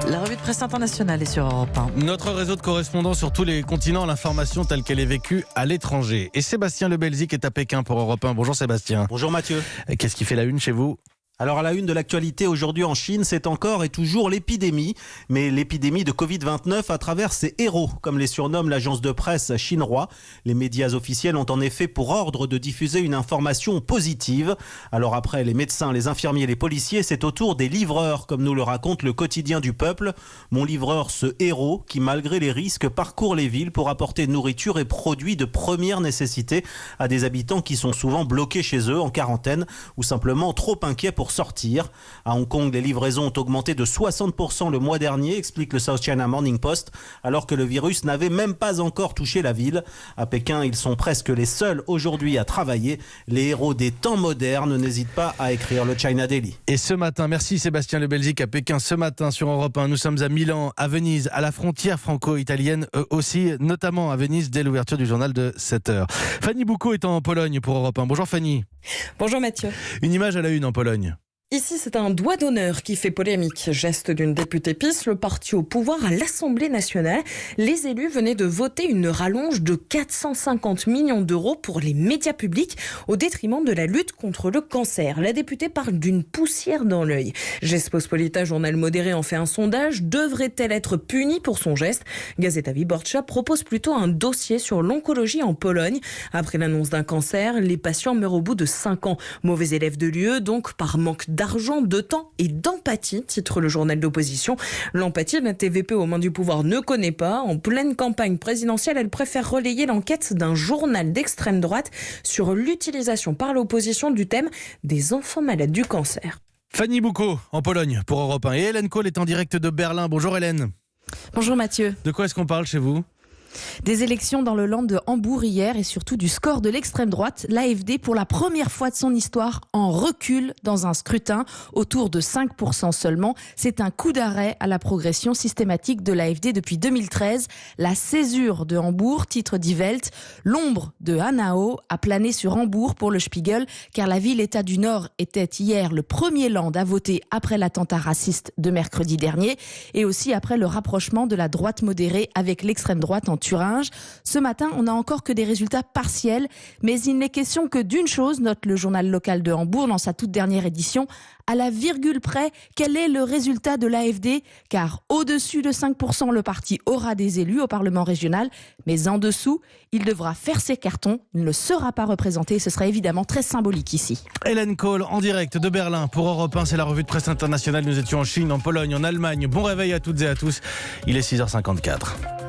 La revue de presse internationale est sur Europe 1. Notre réseau de correspondants sur tous les continents, l'information telle qu'elle est vécue à l'étranger. Et Sébastien Lebelzik est à Pékin pour Europe 1. Bonjour Sébastien. Bonjour Mathieu. Qu'est-ce qui fait la une chez vous ? Alors à la une de l'actualité aujourd'hui en Chine, c'est encore et toujours l'épidémie. Mais l'épidémie de Covid-29 à travers ses héros, comme les surnomme l'agence de presse Xinhua. Les médias officiels ont en effet pour ordre de diffuser une information positive. Alors après les médecins, les infirmiers et les policiers, c'est au tour des livreurs, comme nous le raconte le quotidien du peuple. Mon livreur, ce héros, qui malgré les risques parcourt les villes pour apporter nourriture et produits de première nécessité à des habitants qui sont souvent bloqués chez eux en quarantaine ou simplement trop inquiets pour sortir. À Hong Kong, les livraisons ont augmenté de 60% le mois dernier, explique le South China Morning Post, alors que le virus n'avait même pas encore touché la ville. À Pékin, ils sont presque les seuls aujourd'hui à travailler. Les héros des temps modernes n'hésitent pas à écrire le China Daily. Et ce matin, merci Sébastien Lebelzik à Pékin. Ce matin sur Europe 1, nous sommes à Milan, à Venise, à la frontière franco-italienne aussi, notamment à Venise dès l'ouverture du journal de 7h. Fanny Boucaud est en Pologne pour Europe 1. Bonjour Fanny. Bonjour Mathieu. Une image à la une en Pologne. Ici, c'est un doigt d'honneur qui fait polémique. Geste d'une députée PiS, le parti au pouvoir à l'Assemblée nationale. Les élus venaient de voter une rallonge de 450 millions d'euros pour les médias publics au détriment de la lutte contre le cancer. La députée parle d'une poussière dans l'œil. Rzeczpospolita, journal modéré, en fait un sondage. Devrait-elle être punie pour son geste ? Gazeta Wyborcza propose plutôt un dossier sur l'oncologie en Pologne. Après l'annonce d'un cancer, les patients meurent au bout de 5 ans. Mauvais élève de l'UE, donc par manque d'argent, de temps et d'empathie, titre le journal d'opposition. L'empathie, la TVP aux mains du pouvoir ne connaît pas. En pleine campagne présidentielle, elle préfère relayer l'enquête d'un journal d'extrême droite sur l'utilisation par l'opposition du thème des enfants malades du cancer. Fanny Boucaud en Pologne pour Europe 1. Et Hélène Kohl est en direct de Berlin. Bonjour Hélène. Bonjour Mathieu. De quoi est-ce qu'on parle chez vous ? Des élections dans le land de Hambourg hier et surtout du score de l'extrême droite. L'AfD, pour la première fois de son histoire, en recul dans un scrutin autour de 5% seulement. C'est un coup d'arrêt à la progression systématique de l'AfD depuis 2013. La césure de Hambourg, titre Die Welt. L'ombre de Hanau a plané sur Hambourg pour le Spiegel, car la ville-État du Nord était hier le premier land à voter après l'attentat raciste de mercredi dernier et aussi après le rapprochement de la droite modérée avec l'extrême droite en Thuringe. Ce matin, on n'a encore que des résultats partiels, mais il n'est question que d'une chose, note le journal local de Hambourg dans sa toute dernière édition, à la virgule près, quel est le résultat de l'AfD ? Car au-dessus de 5%, le parti aura des élus au Parlement régional, mais en dessous, il devra faire ses cartons, il ne sera pas représenté et ce sera évidemment très symbolique ici. Hélène Kohl en direct de Berlin pour Europe 1, c'est la revue de presse internationale. Nous étions en Chine, en Pologne, en Allemagne. Bon réveil à toutes et à tous, il est 6h54.